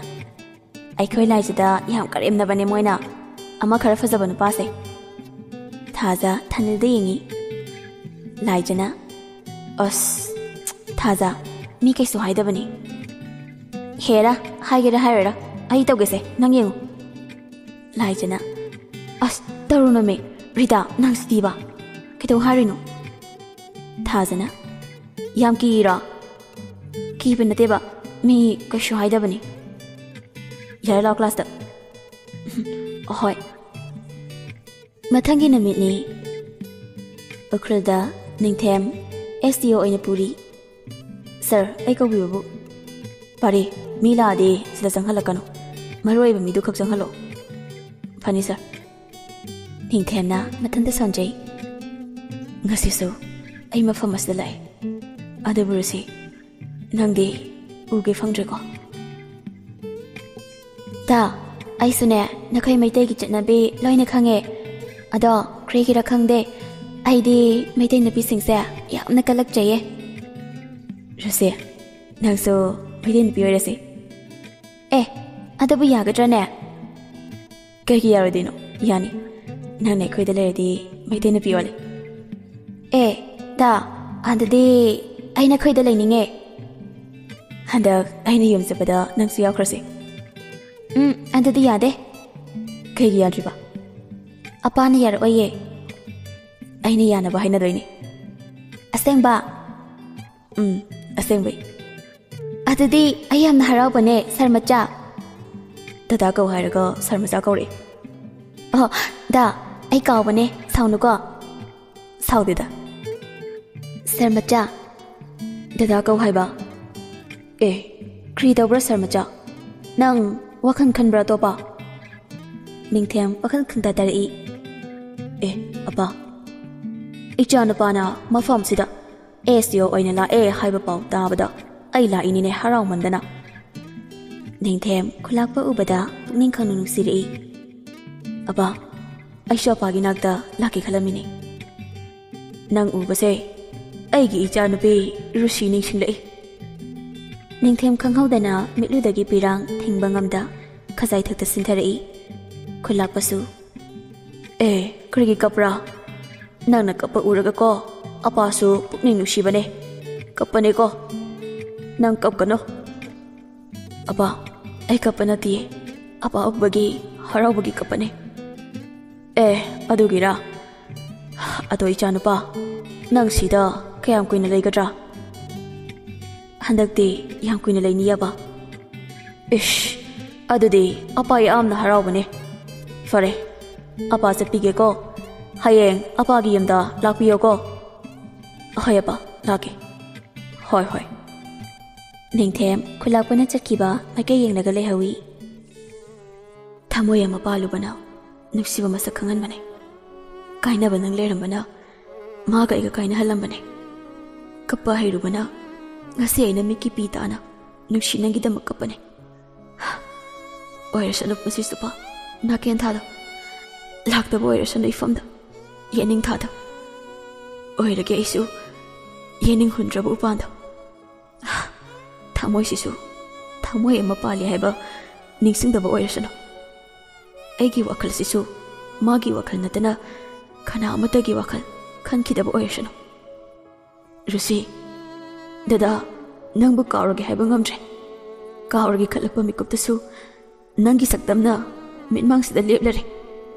ꯑꯩꯈꯣꯏ ꯂꯥꯏꯖꯗ ꯌꯥꯝ ꯀꯔꯦꯝꯅꯕꯅꯦ ꯃꯣꯏꯅ ꯑꯃ ꯈꯔ ꯐꯖꯕ ꯅꯨꯄꯥꯁꯦ꯫ ꯊꯥꯖ ꯊꯥꯅꯤꯜꯗ ꯌꯦꯡꯉꯤ꯫ ꯂꯥꯏꯖꯅ ꯑꯁ ꯊꯥꯖ ꯃꯤ ꯀꯩꯁꯨ ꯍꯥꯏꯗꯕꯅꯤ꯫ ꯍꯦꯔꯥ ꯍꯥꯏꯒꯦꯔꯥ ꯍꯥꯏꯔꯣꯏꯔꯥ ꯑꯩ ꯇꯧꯒꯦꯁꯦ ꯅꯪ ꯌꯦꯡꯉꯨ꯫ ꯂꯥꯏꯖꯅ ꯑꯁ ꯇꯧꯔꯨꯅꯨꯃꯦ ꯔꯤꯇꯥ ꯅꯪ ꯁꯤꯗꯤꯕ ꯀꯩꯗꯧ ꯍꯥꯏꯔꯤꯅꯣ? ꯊꯥꯖꯅ ꯌꯥꯝ ꯀꯤꯔꯣ? ꯀꯤꯕ ꯅꯠꯇꯦꯕ ꯃꯤ ꯀꯩꯁꯨ ꯍꯥꯏꯗꯕꯅꯤ꯫ ꯌꯥꯔꯦ ꯂꯥꯛꯑꯣ ꯀ꯭ꯂꯥꯁꯇ꯫ ꯍꯣꯏ꯫ ꯃꯊꯪꯒꯤ ꯅꯨꯃꯤꯠꯅꯤ꯫ ꯎꯈ꯭ꯔꯨꯜꯗ ꯅꯤꯡꯊꯦꯝ SDO ꯑꯣꯏꯅ ꯄꯨꯔꯤ꯫ ꯁꯥꯔ ꯑꯩ ꯀꯧꯕꯤꯕꯕꯨ? ꯄꯥꯔꯤ ꯃꯤ ꯂꯥꯛꯑꯗꯤ ꯁꯤꯗ ꯆꯪꯍꯜꯂꯛꯀꯅꯨ ꯃꯔꯨ ꯑꯣꯏꯕ ꯃꯤꯗꯨ ꯈꯛ ꯆꯪꯍꯜꯂꯣ꯫ ꯐꯅꯤ ꯁꯥꯔ꯫ ꯅꯤꯡꯊꯦꯝꯅ ꯃꯊꯟꯇ ꯁꯣꯟꯖꯩ꯫ ꯉꯁꯤꯁꯨ ꯑꯩ ꯃꯐꯝ ꯑꯁꯤꯗ ꯂꯥꯛꯑꯦ ꯑꯗꯨꯕꯨ ꯔꯨꯁꯤ ꯅꯪꯗꯤ ꯎꯒꯦ ꯐꯪꯗ꯭ꯔꯦꯀꯣ? ꯇꯥ ꯑꯩꯁꯨꯅꯦ ꯅꯈꯣꯏ ꯃꯩꯇꯩꯒꯤ ꯆꯠꯅꯕꯤ ꯂꯣꯏꯅ ꯈꯪꯉꯦ ꯑꯗꯣ ꯀꯔꯤꯒꯤꯔ ꯈꯪꯗꯦ ꯑꯩꯗꯤ ꯃꯩꯇꯩ ꯅꯨꯄꯤꯁꯤꯡꯁꯦ ꯌꯥꯝꯅ ꯀꯜꯂꯛꯆꯩꯌꯦ꯫ ꯔꯨꯁꯤ ꯅꯪꯁꯨ ꯃꯩꯇꯩ ꯅꯨꯄꯤ ꯑꯣꯏꯔꯁꯤ꯫ ꯑꯗꯨꯕꯨ ꯌꯥꯒꯗ꯭ꯔꯥꯅꯦ? ꯀꯩꯒꯤ ꯌꯥꯔꯣꯏꯗꯣꯏꯅꯣ? ꯌꯥꯅꯤ ꯅꯪꯅ ꯑꯩꯈꯣꯏꯗ ꯂꯩꯔꯗꯤ ꯃꯩꯇꯩ ꯅꯨꯄꯤ ꯑꯣꯜꯂꯦ꯫ ꯇꯥ ꯑꯗꯨꯗꯤ ꯑꯩ ꯅꯈꯣꯏꯗ ꯂꯩꯅꯤꯡꯉꯦ꯫ ꯍꯟꯗꯛ ꯑꯩꯅ ꯌꯨꯝ ꯆꯠꯄꯗ ꯅꯪꯁꯨ ꯌꯥꯎꯈ꯭ꯔꯁꯤ꯫ ꯑꯗꯨꯗꯤ ꯌꯥꯗꯦ꯫ ꯀꯩꯒꯤ ꯌꯥꯗ꯭ꯔꯤꯕ? ꯑꯄꯥꯅ ꯌꯥꯔꯛꯑꯣꯏꯌꯦ꯫ ꯑꯩꯅ ꯌꯥꯅꯕ ꯍꯥꯏꯅꯗꯣꯏꯅꯤ꯫ ꯑꯁꯦꯡꯕ? ꯑꯁꯦꯡꯕꯩ꯫ ꯑꯗꯨꯗꯤ ꯑꯩ ꯌꯥꯝꯅ ꯍꯔꯥꯎꯕꯅꯦ ꯁꯥꯔ ꯃꯆꯥ꯫ ꯗꯗꯥ ꯀꯧ ꯍꯥꯏꯔꯒ ꯁꯥꯔ ꯃꯆꯥ ꯀꯧꯔꯛꯑꯦ꯫ ꯗꯥ ꯑꯩ ꯀꯥꯎꯕꯅꯦ ꯁꯥꯎꯅꯨꯀꯣ꯫ ꯁꯥꯎꯗꯦꯗ꯫ ꯁꯥꯔ ꯃꯆꯥ ꯗꯗꯥ ꯀꯧ ꯍꯥꯏꯕ꯫ ꯀꯔꯤ ꯇꯧꯕ꯭ꯔꯥ ꯁꯥꯔ ꯃꯆꯥ? ꯅꯪ ꯋꯥꯈꯜ ꯈꯟꯕ꯭ꯔꯥ ꯑꯇꯣꯞꯄ? ꯅꯤꯡꯊꯦꯝ ꯋꯥꯈꯜ ꯈꯟꯊꯔꯛꯏ꯫ ꯑꯄꯥ ꯏꯆꯥ ꯅꯨꯄꯥꯅ ꯃꯐꯝꯁꯤꯗ ASO ꯑꯣꯏꯅ ꯂꯥꯛꯑꯦ ꯍꯥꯏꯕ ꯄꯥꯎ ꯇꯥꯕꯗ ꯑꯩ ꯂꯥꯛꯏꯅꯤꯅꯦ ꯍꯔꯥꯎꯃꯟꯗꯅ ꯅꯤꯡꯊꯦꯝ ꯈꯨꯂꯥꯛꯄ ꯎꯕꯗ ꯄꯨꯛꯅꯤꯡ ꯈꯪꯅ ꯅꯨꯡꯁꯤꯔꯛꯏ ꯑꯄꯥ ꯑꯩꯁꯨ ꯑꯄꯥꯒꯤ ꯅꯥꯛꯇ ꯂꯥꯛꯀꯦ ꯈꯜꯂꯝꯃꯤꯅꯦ ꯅꯪ ꯎꯕꯁꯦ ꯑꯩꯒꯤ ꯏꯆꯥꯅꯨꯄꯤ ꯔꯨꯁꯤ ꯅꯤꯡꯁꯤꯡꯂꯛꯏ ꯅꯤꯡꯊꯦꯝ ꯈꯪꯍꯧꯗꯅ ꯃꯤꯠꯂꯨꯗꯒꯤ ꯄꯤꯔꯥꯡ ꯊꯤꯡꯕ ꯉꯝꯗ ꯈꯖꯥꯏ ꯊꯛꯇ ꯁꯤꯟꯊꯔꯛꯏ ꯈꯨꯂꯥꯛꯄꯁꯨ ꯀꯔꯤꯒꯤ ꯀꯞꯄ꯭ꯔꯥ ꯅꯪꯅ ꯀꯞꯄ ꯎꯔꯒꯀꯣ ꯑꯄꯥꯁꯨ ꯄꯨꯛꯅꯤꯡ ꯅꯨꯡꯁꯤꯕꯅꯦ ꯀꯞꯄꯅꯦꯀꯣ ꯅꯪ ꯀꯞꯀꯅꯣ ꯑꯄꯥ ꯑꯩ ꯀꯞꯄ ꯅꯠꯇꯤꯌꯦ ꯑꯄꯥ ꯎꯕꯒꯤ ꯍꯔꯥꯎꯕꯒꯤ ꯀꯞꯄꯅꯦ ꯑꯗꯨꯒꯤꯔꯥ ꯑꯗꯣ ꯏꯆꯥꯅꯨꯄꯥ ꯅꯪ ꯁꯤꯗ ꯀꯌꯥꯝ ꯀꯨꯏꯅ ꯂꯩꯒꯗ꯭ꯔꯥ ꯍꯟꯗꯛꯇꯤ ꯌꯥꯝ ꯀꯨꯏꯅ ꯂꯩꯅꯤꯌꯦꯕ ꯑꯗꯨꯗꯤ ꯑꯄꯥ ꯌꯥꯝꯅ ꯍꯔꯥꯎꯕꯅꯦ ꯐꯔꯦ ꯑꯄꯥ ꯆꯠꯄꯤꯒꯦꯀꯣ ꯍꯌꯦꯡ ꯑꯄꯥꯒꯤ ꯌꯨꯝꯗ ꯂꯥꯛꯄꯤꯌꯣꯀꯣ ꯍꯣꯏ ꯑꯄꯥ ꯂꯥꯛꯀꯦ ꯍꯣꯏ ꯍꯣꯏ ꯅꯤꯡꯊꯦꯝ ꯈꯨꯂꯥꯛꯄꯅ ꯆꯠꯈꯤꯕ ꯃꯥꯏꯀꯩ ꯌꯦꯡꯂꯒ ꯂꯩꯍꯧꯏ ꯊꯃꯣꯏ ꯑꯃ ꯄꯥꯜꯂꯨꯕꯅ ꯅꯨꯡꯁꯤꯕ ꯃꯁꯛ ꯈꯪꯍꯟꯕꯅꯦ ꯀꯥꯏꯅꯕ ꯅꯪ ꯂꯩꯔꯝꯕꯅ ꯃꯥꯒ ꯑꯩꯒ ꯀꯥꯏꯅꯍꯜꯂꯝꯕꯅꯦ ꯀꯞꯄ ꯍꯩꯔꯨꯕꯅ ꯉꯁꯤ ꯑꯩꯅ ꯃꯤꯠꯀꯤ ꯄꯤ ꯇꯥꯅ ꯅꯨꯡꯁꯤ ꯅꯪꯒꯤꯗꯃꯛ ꯀꯞꯄꯅꯦ ꯑꯣꯏꯔꯁꯅꯨ ꯄꯨꯟꯁꯤꯆꯨꯞꯄ ꯅꯥꯀꯦꯟ ꯊꯥꯗ ꯂꯥꯛꯇꯕ ꯑꯣꯏꯔꯁꯅꯨ ꯏꯐꯝꯗ ꯌꯦꯠꯅꯤꯡ ꯊꯥꯗ ꯑꯣꯏꯔꯒꯦ ꯑꯩꯁꯨ ꯌꯦꯅꯤꯡ ꯍꯨꯟꯗ꯭ꯔꯕ ꯎꯄꯥꯟꯗ ꯊꯃꯣꯏꯁꯤꯁꯨ ꯊꯃꯣꯏ ꯑꯃ ꯄꯥꯜꯂꯤ ꯍꯥꯏꯕ ꯅꯤꯡꯁꯤꯡꯗꯕ ꯑꯣꯏꯔꯁꯅꯨ ꯑꯩꯒꯤ ꯋꯥꯈꯜꯁꯤꯁꯨ ꯃꯥꯒꯤ ꯋꯥꯈꯜ ꯅꯠꯇꯅ ꯀꯅꯥ ꯑꯃꯠꯇꯒꯤ ꯋꯥꯈꯜ ꯈꯟꯈꯤꯗꯕ ꯑꯣꯏꯔꯁꯅꯨ ꯔꯨꯁꯤ ꯗꯗꯥ ꯅꯪꯕꯨ ꯀꯥꯎꯔꯒꯦ ꯍꯥꯏꯕ ꯉꯝꯗ꯭ꯔꯦ ꯀꯥꯎꯔꯒꯦ ꯈꯜꯂꯛꯄ ꯃꯤꯀꯨꯞꯇꯁꯨ ꯅꯪꯒꯤ ꯁꯛꯇꯝꯅ ꯃꯤꯠꯃꯥꯡꯁꯤꯗ ꯂꯦꯞꯂꯔꯦ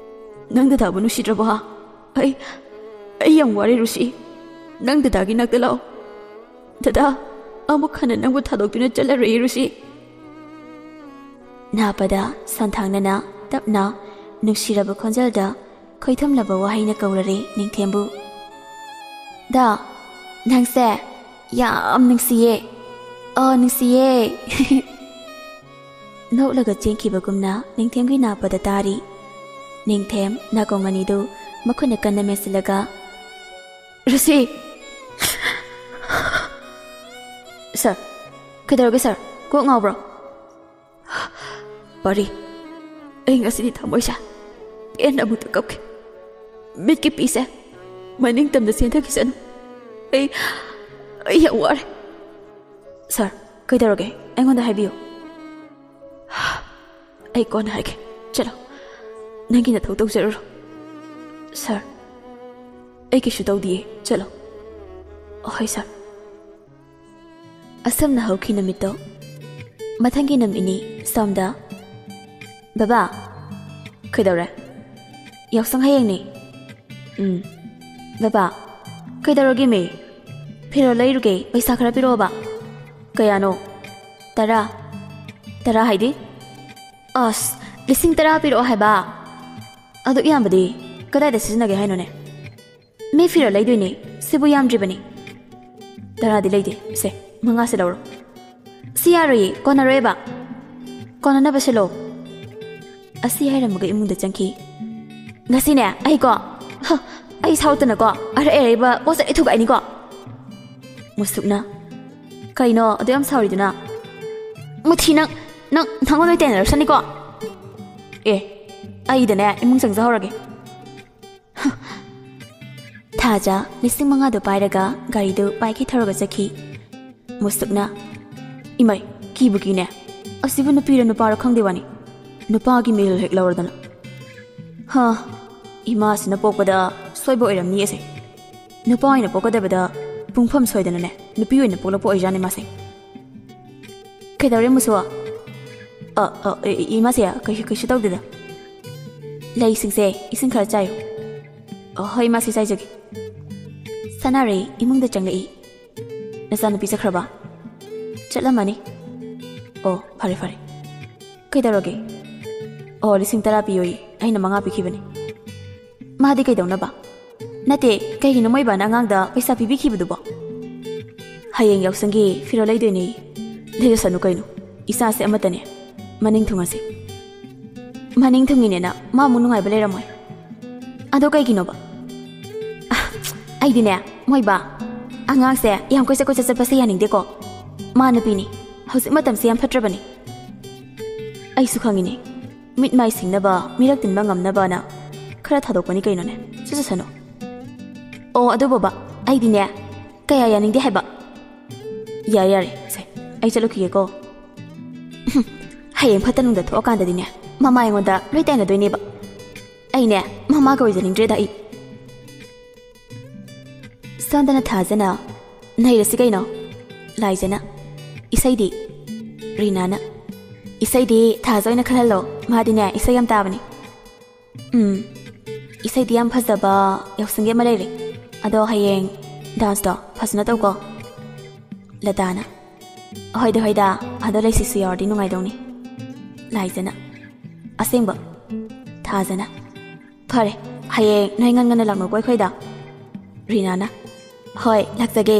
ꯅꯪ ꯗꯗꯥꯕꯨ ꯅꯨꯡꯁꯤꯗ꯭ꯔꯕꯣ ꯍꯥ ꯑꯩ ꯌꯥꯝ ꯋꯥꯔꯦ ꯔꯨꯁꯤ ꯅꯪ ꯗꯗꯥꯒꯤ ꯅꯥꯛꯇ ꯂꯥꯛꯑꯣ ꯗꯗꯥ ꯑꯃꯨꯛ ꯍꯟꯅ ꯅꯪꯕꯨ ꯊꯥꯗꯣꯛꯇꯨꯅ ꯆꯠꯂꯔꯣꯏ ꯔꯨꯁꯤ ꯅꯥꯄꯗ ꯁꯟꯊꯥꯡꯅꯅ ꯇꯞꯅ ꯅꯨꯡꯁꯤꯔꯕ ꯈꯣꯟꯖꯦꯜꯗ ꯈꯣꯏꯊꯝꯂꯕ ꯋꯥꯍꯩꯅ ꯀꯧꯔꯔꯦ ꯅꯤꯡꯊꯦꯝꯕꯨ ꯗꯥ ꯅꯪꯁꯦ ꯌꯥꯝ ꯅꯨꯡꯁꯤꯌꯦ ꯅꯨꯡꯁꯤꯌꯦ ꯅꯣꯛꯂꯒ ꯆꯦꯟꯈꯤꯕꯒꯨꯝꯅ ꯅꯤꯡꯊꯦꯝꯒꯤ ꯅꯥꯄꯗ ꯇꯥꯔꯤ ꯅꯤꯡꯊꯦꯝ ꯅꯥꯀꯣꯡ ꯑꯅꯤꯗꯨ ꯃꯈꯨꯠꯅ ꯀꯟꯅ ꯃꯦꯠꯁꯤꯜꯂꯒ ꯔꯨꯁꯤ ꯁꯔ ꯀꯩꯗꯧꯔꯒꯦ ꯁꯔ ꯀꯣꯛ ꯉꯥꯎꯕ꯭ꯔꯣ ꯄꯥꯔꯤ ꯑꯩ ꯉꯁꯤꯗꯤ ꯊꯃꯣꯏꯁꯦ ꯄꯦꯟꯅ ꯑꯃꯨꯛꯇ ꯀꯞꯈꯤ ꯃꯤꯠꯀꯤ ꯄꯤꯁꯦ ꯃꯅꯤꯡ ꯇꯝꯅ ꯆꯦꯟꯊꯈꯤꯁꯅꯨ ꯑꯩ ꯌꯥꯝ ꯋꯥꯔꯦ ꯁꯔ ꯀꯩꯗꯧꯔꯒꯦ ꯑꯩꯉꯣꯟꯗ ꯍꯥꯏꯕꯤꯌꯨ ꯑꯩ ꯀꯣꯟꯅ ꯍꯥꯏꯒꯦ ꯆꯠꯂꯣ ꯅꯪꯒꯤ ꯅꯊꯧ ꯇꯧꯖꯔꯨꯔꯣ ꯁꯔ ꯑꯩ ꯀꯩꯁꯨ ꯇꯧꯗꯤꯌꯦ ꯆꯠꯂꯣ ꯍꯣꯏ ꯁꯔ ꯑꯁꯝꯅ ꯍꯧꯈꯤ ꯅꯨꯃꯤꯠꯇꯣ ꯃꯊꯪꯒꯤ ꯅꯨꯃꯤꯠꯅꯤ ꯁꯣꯝꯗ ꯕꯕꯥ ꯀꯩꯗꯧꯔꯦ ꯌꯥꯎꯁꯪ ꯍꯌꯦꯡꯅꯤ ꯕꯕꯥ ꯀꯩꯗꯧꯔꯒꯦ ꯃꯤ ꯐꯤꯔꯣꯜ ꯂꯩꯔꯨꯒꯦ ꯄꯩꯁꯥ ꯈꯔ ꯄꯤꯔꯛꯑꯣꯕ ꯀꯌꯥꯅꯣ 10 ꯍꯥꯏꯗꯤ ꯑꯁ 10,000 ꯄꯤꯔꯛꯑꯣ ꯍꯥꯏꯕ ꯑꯗꯨ ꯏꯌꯥꯝꯕꯗꯤ ꯀꯗꯥꯏꯗ ꯁꯤꯖꯤꯟꯅꯒꯦ ꯍꯥꯏꯅꯣꯅꯦ ꯃꯤ ꯐꯤꯔꯣꯜ ꯂꯩꯗꯣꯏꯅꯦ ꯁꯤꯕꯨ ꯌꯥꯝꯗ꯭ꯔꯤꯕꯅꯤ 10ꯗꯤ ꯂꯩꯇꯦ ꯁꯦ 5 ꯂꯧꯔꯣ ꯁꯤ ꯌꯥꯔꯣꯏꯌꯦ ꯀꯣꯟꯅꯔꯣꯏꯕ ꯀꯣꯟꯅꯅꯕ ꯁꯤꯜꯂꯣ ꯑꯁꯤ ꯍꯥꯏꯔꯝꯃꯒ ꯏꯃꯨꯡꯗ ꯆꯪꯈꯤ ꯉꯁꯤꯅꯦ ꯑꯩ ꯁꯥꯎꯇꯅꯀꯣ ꯑꯔꯩꯕ ꯄꯣꯠ ꯆꯩ ꯊꯨꯒꯥꯏꯅꯤꯀꯣ ꯃꯨꯁꯨꯛꯅ ꯀꯩꯅꯣ ꯑꯗꯨ ꯌꯥꯝ ꯁꯥꯎꯔꯤꯗꯨꯅ ꯃꯨꯊꯤ ꯅꯪꯉꯣꯟꯗ ꯇꯦꯟꯅꯔꯁꯅꯤꯀꯣ ꯑꯩꯗꯅꯦ ꯏꯃꯨꯡ ꯆꯪꯖꯍꯧꯔꯒꯦ ꯊꯥꯖ 5,000ꯗꯨ ꯄꯥꯏꯔꯒ ꯒꯥꯔꯤꯗꯨ ꯄꯥꯏꯈꯤ ꯊꯧꯔꯒ ꯆꯠꯈꯤ ꯃꯨꯁꯨꯛꯅ ꯏꯃꯩ ꯀꯤꯕꯨ ꯀꯤꯅꯦ ꯑꯁꯤꯕꯨ ꯅꯨꯄꯤꯔ ꯅꯨꯄꯥꯔ ꯈꯪꯗꯦ ꯋꯥꯅꯤ ꯅꯨꯄꯥꯒꯤ ꯃꯤꯜ ꯍꯦꯛ ꯂꯧꯔꯗꯅ ꯏꯃꯥꯁꯤꯅ ꯄꯣꯛꯄꯗ ꯁꯣꯏꯕ ꯑꯣꯏꯔꯝꯅꯤ ꯑꯁꯦ ꯅꯨꯄꯥ ꯑꯣꯏꯅ ꯄꯣꯛꯀꯗꯕꯗ ꯄꯨꯡꯐꯝ ꯁꯣꯏꯗꯅꯅꯦ ꯅꯨꯄꯤ ꯑꯣꯏꯅ ꯄꯣꯛꯂꯛꯄ ꯑꯣꯏꯖꯥꯠꯅꯤ ꯃꯥꯁꯦ ꯀꯩꯗꯧꯔꯦ ꯃꯨꯁꯨ ꯏꯃꯥꯁꯦ ꯀꯩꯁꯨ ꯇꯧꯗꯦꯗ ꯂꯩꯁꯤꯡꯁꯦ ꯏꯁꯤꯡ ꯈꯔ ꯆꯥꯏꯌꯨ ꯍꯣꯏ ꯏꯃꯥꯁꯤ ꯆꯥꯏꯖꯒꯦ ꯁꯅꯥꯔꯩ ꯏꯃꯨꯡꯗ ꯆꯪꯂꯛꯏ ꯅꯆꯥꯅꯨꯄꯤ ꯆꯠꯈ꯭ꯔꯕ ꯆꯠꯂꯝꯃꯅꯤ ꯐꯔꯦ ꯀꯩꯗꯧꯔꯒꯦ 10,000 ꯄꯤꯌꯣꯌꯦ ꯑꯩꯅ 5 ꯄꯤꯈꯤꯕꯅꯤ ꯃꯥꯗꯤ ꯀꯩꯗꯧꯅꯕ ꯅꯠꯇꯦ ꯀꯩꯒꯤꯅꯣ ꯃꯣꯏꯕꯥꯅ ꯑꯉꯥꯡꯗ ꯄꯩꯁా ꯄꯤꯕꯤꯈꯤꯕꯗꯨꯕꯣ ꯍꯌꯦꯡ ꯌꯥꯎꯁꯪꯒꯤ ꯐꯤꯔꯣꯜ ꯂꯩꯗꯣꯏꯅꯦ ꯂꯩꯔꯁꯅꯨ ꯀꯩꯅꯣ ꯏꯆꯥꯁꯦ ꯑꯃꯠꯇꯅꯦ ꯃꯅꯤꯡ ꯊꯨꯡꯉꯁꯤ ꯃꯅꯤꯡ ꯊꯨꯡꯉꯤꯅꯦꯅ ꯃꯥꯃꯨꯛ ꯅꯨꯡꯉꯥꯏꯕ ꯂꯩꯔꯝꯃꯣꯏ ꯑꯗꯣ ꯀꯩꯒꯤꯅꯣꯕ ꯑꯩꯗꯤꯅꯦ ꯃꯣꯏꯕꯥ ꯑꯉꯥꯡꯁꯦ ꯌꯥꯝ ꯀꯣꯏꯆꯠ ꯆꯠꯄꯁꯦ ꯌꯥꯅꯤꯡꯗꯦꯀꯣ ꯃꯥ ꯅꯨꯄꯤꯅꯤ ꯍꯧꯖꯤꯛ ꯃꯇꯝꯁꯦ ꯌꯥꯝ ꯐꯠꯇ꯭ꯔꯕꯅꯤ ꯑꯩꯁꯨ ꯈꯪꯉꯤꯅꯦ ꯃꯤꯠ ꯃꯥꯏ ꯁꯤꯡꯅꯕ ꯃꯤꯔꯛ ꯇꯤꯟꯕ ꯉꯝꯅꯕꯅ ꯈꯔ ꯊꯥꯗꯣꯛꯄꯅꯤ ꯀꯩꯅꯣꯅꯦ ꯆꯠꯁꯅꯨ ꯑꯣ ꯑꯗꯨ ꯕꯕꯥ ꯑꯩꯗꯤꯅꯦ ꯀꯌꯥ ꯌꯥꯅꯤꯡꯗꯦ ꯍꯥꯏꯕ ꯌꯥꯔꯦ ꯁꯦ ꯑꯩ ꯆꯠꯂꯨꯈꯤꯒꯦꯀꯣ ꯍꯌꯦꯡ ꯐꯠꯇ ꯅꯨꯡꯗ ꯊꯣꯛꯑꯀꯥꯟꯗꯗꯤꯅꯦ ꯃꯃꯥ ꯑꯩꯉꯣꯟꯗ ꯂꯣꯏ ꯇꯥꯏꯅꯗꯣꯏꯅꯦꯕ ꯑꯩꯅꯦ ꯃꯃꯥꯒ ꯑꯣꯏꯖꯅꯤꯡꯗ꯭ꯔꯦꯗ ꯑꯩ ꯁꯣꯝꯗꯅ ꯊꯥꯖꯅ ꯅꯩꯔꯁꯤ ꯀꯩꯅꯣ ꯂꯥꯏꯖꯅ ꯏꯁꯩꯗꯤ ꯔꯤꯅꯥꯅ ꯏꯁꯩꯗꯤ ꯊꯥꯖ ꯑꯣꯏꯅ ꯈꯜꯍꯜꯂꯣ ꯃꯥꯗꯤꯅꯦ ꯏꯁꯩ ꯌꯥꯝ ꯇꯥꯕꯅꯤ ꯏꯁꯩꯗꯤ ꯌꯥꯝ ꯐꯖꯕ ꯌꯥꯎꯁꯪꯒꯤ ꯑꯃ ꯂꯩꯔꯦ ꯑꯗꯣ ꯍꯌꯦꯡ ꯗꯥꯟꯁꯇꯣ ꯐꯖꯅ ꯇꯧꯀꯣ ꯂꯇꯥꯅ ꯍꯣꯏꯗ ꯑꯗꯣ ꯂꯩꯁꯤꯁꯨ ꯌꯥꯎꯔꯗꯤ ꯅꯨꯡꯉꯥꯏꯗꯧꯅꯤ ꯂꯥꯏꯖꯅ ꯑꯁꯦꯡꯕ ꯊꯥꯖꯅ ꯐꯔꯦ ꯍꯌꯦꯡ ꯅꯣꯏ ꯉꯟꯅ ꯂꯥꯛꯅꯨꯀꯣ ꯑꯩꯈꯣꯏꯗ ꯔꯤꯅꯥꯅ ꯍꯣꯏ ꯂꯥꯛꯆꯒꯦ